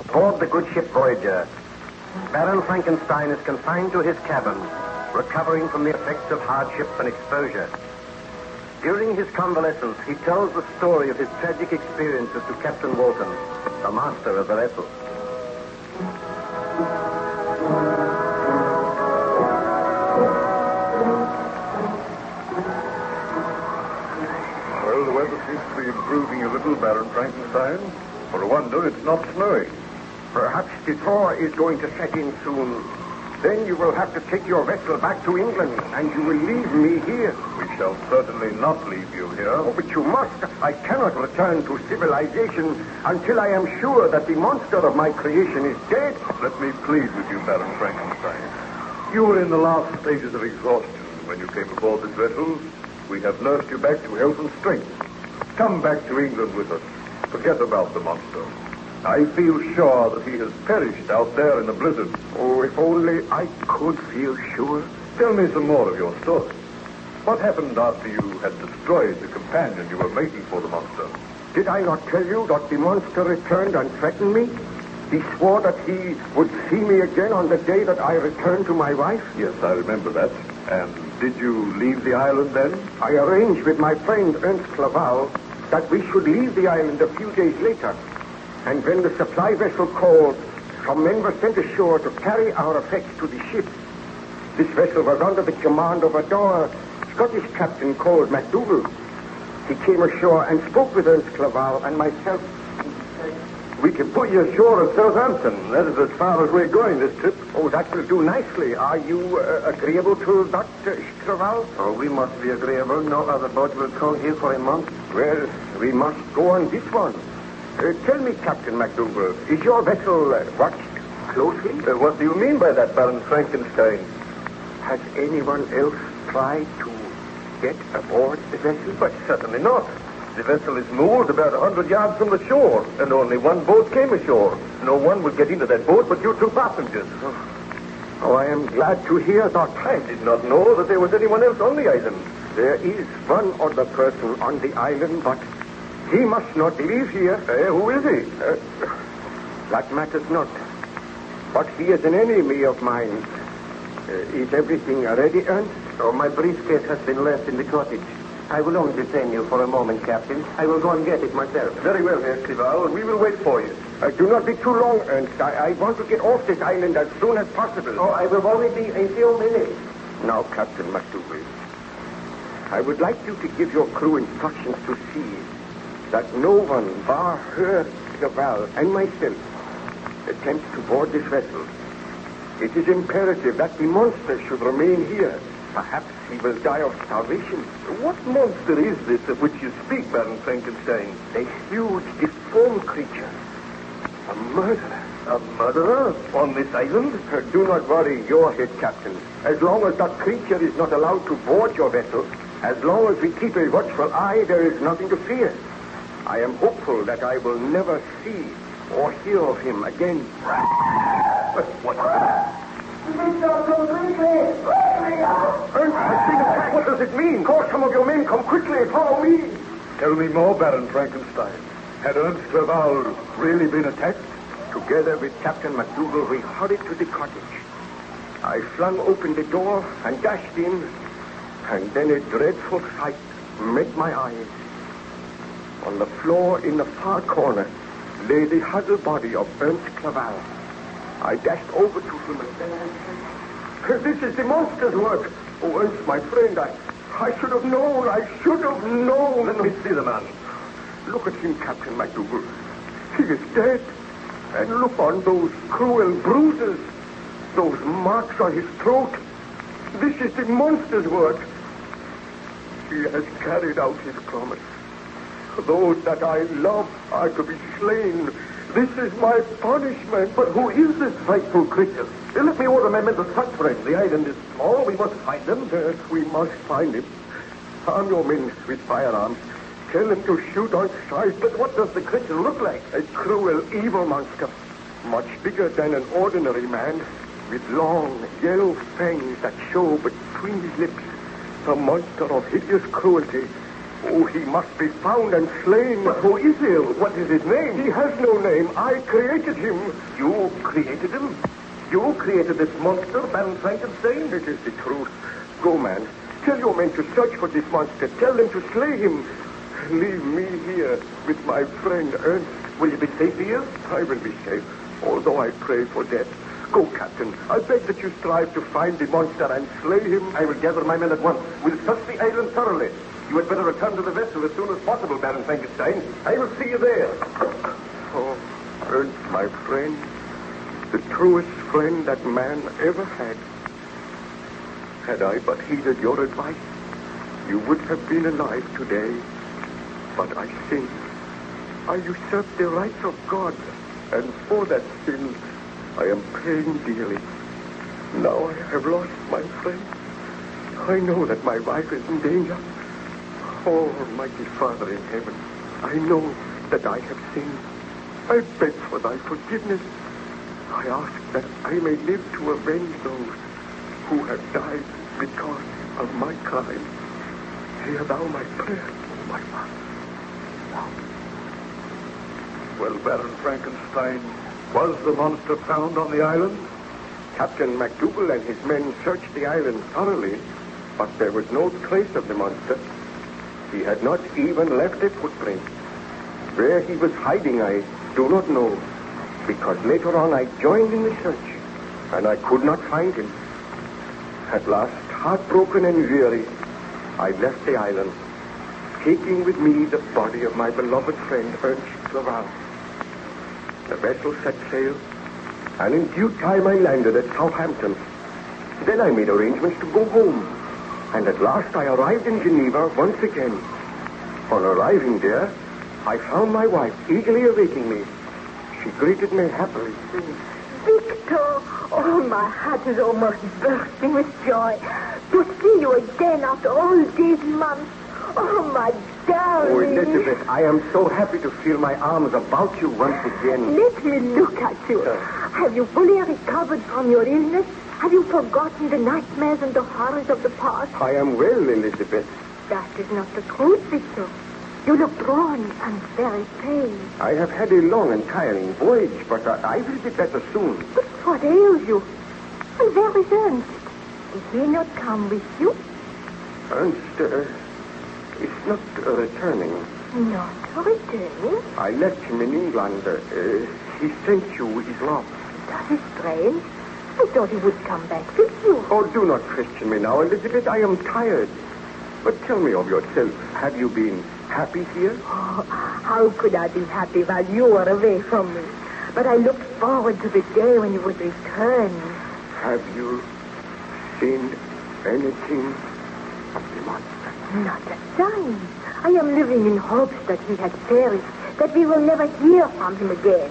Aboard the good ship Voyager, Baron Frankenstein is confined to his cabin, recovering from the effects of hardship and exposure. During his convalescence, he tells the story of his tragic experiences to Captain Walton, the master of the vessel. Well, the weather seems to be improving a little, Baron Frankenstein. For a wonder, it's not snowing. Perhaps the thaw is going to set in soon. Then you will have to take your vessel back to England, and you will leave me here. We shall certainly not leave you here. Oh, but you must. I cannot return to civilization until I am sure that the monster of my creation is dead. Let me plead with you, Baron Frankenstein. You were in the last stages of exhaustion when you came aboard this vessel. We have nursed you back to health and strength. Come back to England with us. Forget about the monster. I feel sure that he has perished out there in the blizzard. Oh, if only I could feel sure. Tell me some more of your story. What happened after you had destroyed the companion you were making for the monster? Did I not tell you that the monster returned and threatened me? He swore that he would see me again on the day that I returned to my wife. Yes, I remember that. And did you leave the island then? I arranged with my friend Ernst Clerval that we should leave the island a few days later. And when the supply vessel called, some men were sent ashore to carry our effects to the ship. This vessel was under the command of a Scottish captain called MacDougall. He came ashore and spoke with Ernst Clerval and myself. We can put you ashore at Southampton. That is as far as we're going this trip. Oh, that will do nicely. Are you agreeable to that, Clerval? Oh, we must be agreeable. No other boat will come here for a month. Well, we must go on this one. Tell me, Captain MacDougall, is your vessel watched closely? What do you mean by that, Baron Frankenstein? Has anyone else tried to get aboard the vessel? But certainly not. The vessel is moored about 100 yards from the shore, and only one boat came ashore. No one would get into that boat but you two passengers. Oh, I am glad to hear that. I did not know that there was anyone else on the island. There is one other person on the island, but he must not leave here. Who is he? That matters not. But he is an enemy of mine. Is everything ready, Ernst? Oh, my briefcase has been left in the cottage. I will only detain you for a moment, Captain. I will go and get it myself. Very well, Herr Clerval. We will wait for you. Do not be too long, Ernst. I want to get off this island as soon as possible. Oh, I will only be a few minutes. Now, Captain MacDougall, I would like you to give your crew instructions to see that no one, bar her, Clerval, and myself, attempts to board this vessel. It is imperative that the monster should remain here. Perhaps he will die of starvation. What monster is this of which you speak, Baron Frankenstein? A huge, deformed creature. A murderer. A murderer? On this island? Do not worry your head, Captain. As long as that creature is not allowed to board your vessel, as long as we keep a watchful eye, there is nothing to fear. I am hopeful that I will never see or hear of him again. What? What does it mean? Call some of your men. Come quickly. Follow me. Tell me more, Baron Frankenstein. Had Ernst Clerval really been attacked? Together with Captain MacDougall, we hurried to the cottage. I flung open the door and dashed in, and then a dreadful sight met my eyes. On the floor in the far corner lay the huddled body of Ernst Clerval. I dashed over to him and said, "This is the monster's work. Oh, Ernst, my friend, I should have known. I should have known." Let me see the man. Look at him, Captain MacDougall. He is dead. And look on those cruel bruises, those marks on his throat. This is the monster's work. He has carried out his promise. Those that I love are to be slain. This is my punishment. But who is this frightful creature? Let me order my men to search for him. The island is small. We must find him. Yes, we must find him. Arm your men with firearms. Tell them to shoot on sight. But what does the creature look like? A cruel, evil monster. Much bigger than an ordinary man. With long, yellow fangs that show between his lips. A monster of hideous cruelty. Oh, he must be found and slain. But who is he? What is his name? He has no name. I created him. You created him? You created this monster, Baron Frankenstein? It is the truth. Go, man. Tell your men to search for this monster. Tell them to slay him. Leave me here with my friend Ernst. Will you be safe here? I will be safe, although I pray for death. Go, Captain. I beg that you strive to find the monster and slay him. I will gather my men at once. We'll search the island thoroughly. You had better return to the vessel as soon as possible, Baron Frankenstein. I will see you there. Oh, Ernst, my friend, the truest friend that man ever had. Had I but heeded your advice, you would have been alive today. But I sinned. I usurped the rights of God, and for that sin, I am paying dearly. Now I have lost my friend. I know that my wife is in danger. Oh, Almighty Father in heaven, I know that I have sinned. I beg for thy forgiveness. I ask that I may live to avenge those who have died because of my crime. Hear thou my prayer, O my Father. Well, Baron Frankenstein, was the monster found on the island? Captain MacDougall and his men searched the island thoroughly, but there was no trace of the monster. He had not even left a footprint. Where he was hiding, I do not know, because later on I joined in the search, and I could not find him. At last, heartbroken and weary, I left the island, taking with me the body of my beloved friend Ernst Clerval. The vessel set sail, and in due time I landed at Southampton. Then I made arrangements to go home, and at last I arrived in Geneva once again. On arriving there, I found my wife eagerly awaiting me. She greeted me happily. Victor! Oh, my heart is almost bursting with joy to see you again after all these months. Oh, my darling. Oh, Elizabeth, I am so happy to feel my arms about you once again. Let me look at you. Have you fully recovered from your illness? Have you forgotten the nightmares and the horrors of the past? I am well, Elizabeth. That is not the truth, Victor. You look drawn and very pale. I have had a long and tiring voyage, but I will be better soon. But what ails you? And where is Ernst? Did he not come with you? Ernst is not returning. Not returning? I left him in England. He sent you his love. That is strange. I thought he would come back with you. Oh, do not question me now, Elizabeth. I am tired. But tell me of yourself. Have you been happy here? Oh, how could I be happy while you were away from me? But I looked forward to the day when you would return. Have you seen anything of the monster? Not a sign. I am living in hopes that he has perished, that we will never hear from him again.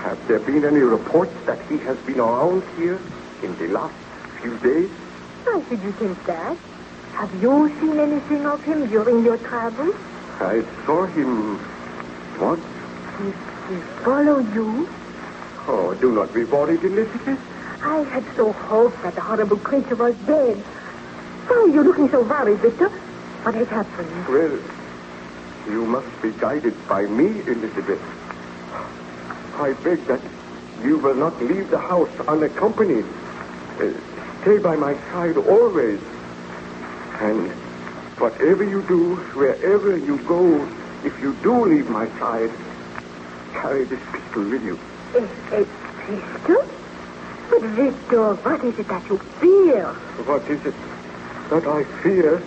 Have there been any reports that he has been around here in the last few days? Why should you think that? Have you seen anything of him during your travels? I saw him once. He followed you? Oh, do not be worried, Elizabeth. I had so hoped that the horrible creature was dead. Why are you looking so worried, Victor? What has happened? Well, you must be guided by me, Elizabeth. I beg that you will not leave the house unaccompanied. Stay by my side always. And whatever you do, wherever you go, if you do leave my side, carry this pistol with you. A pistol? But Victor, what is it that you fear? What is it that I fear?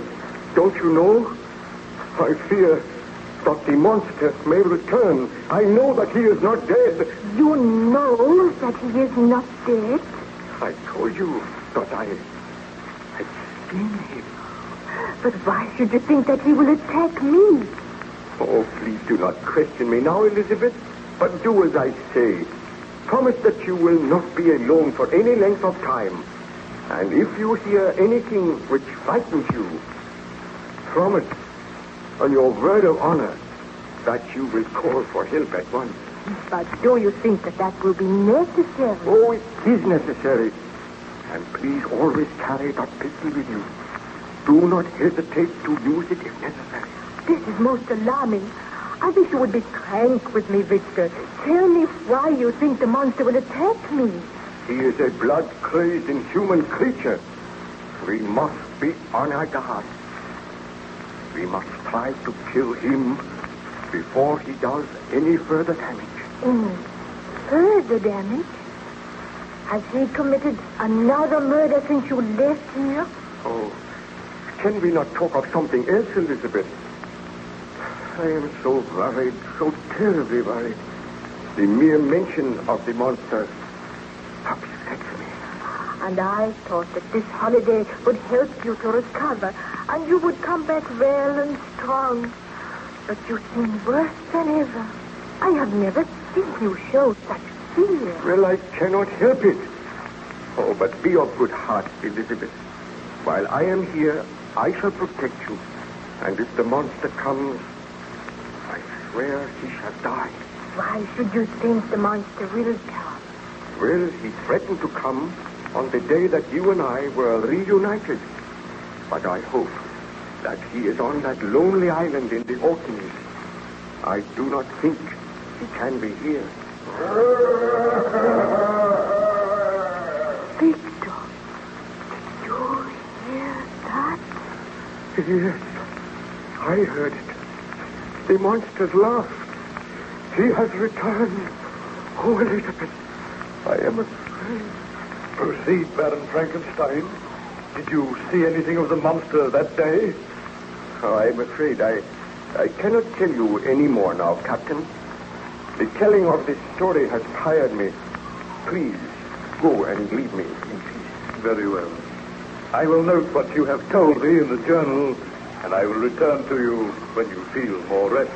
Don't you know? I fear that the monster may return. I know that he is not dead. You know that he is not dead? I told you that I had seen him. But why should you think that he will attack me? Oh, please do not question me now, Elizabeth, but do as I say. Promise that you will not be alone for any length of time. And if you hear anything which frightens you, promise on your word of honor that you will call for help at once. But do you think that will be necessary? Oh, it is necessary. And please always carry that pistol with you. Do not hesitate to use it if necessary. This is most alarming. I wish you would be frank with me, Victor. Tell me why you think the monster will attack me. He is a blood-crazed inhuman creature. We must be on our guard. We must try to kill him before he does any further damage. Further damage? Has he committed another murder since you left here? Oh, can we not talk of something else, Elizabeth? I am so worried, so terribly worried. The mere mention of the monster upsets me. And I thought that this holiday would help you to recover, and you would come back well and strong. But you seem worse than ever. I have never seen you show such fear. Well, I cannot help it. Oh, but be of good heart, Elizabeth. While I am here, I shall protect you. And if the monster comes, I swear he shall die. Why should you think the monster will come? Well, he threatened to come on the day that you and I were reunited. But I hope that he is on that lonely island in the Orkneys. I do not think he can be here. Victor, did you hear that? Yes, I heard it. The monster's laughed. He has returned. Oh, Elizabeth, I am afraid. Proceed, Baron Frankenstein. Did you see anything of the monster that day? Oh, I'm afraid I cannot tell you any more now, Captain. The telling of this story has tired me. Please, go and leave me in peace. Very well. I will note what you have told me in the journal, and I will return to you when you feel more rest.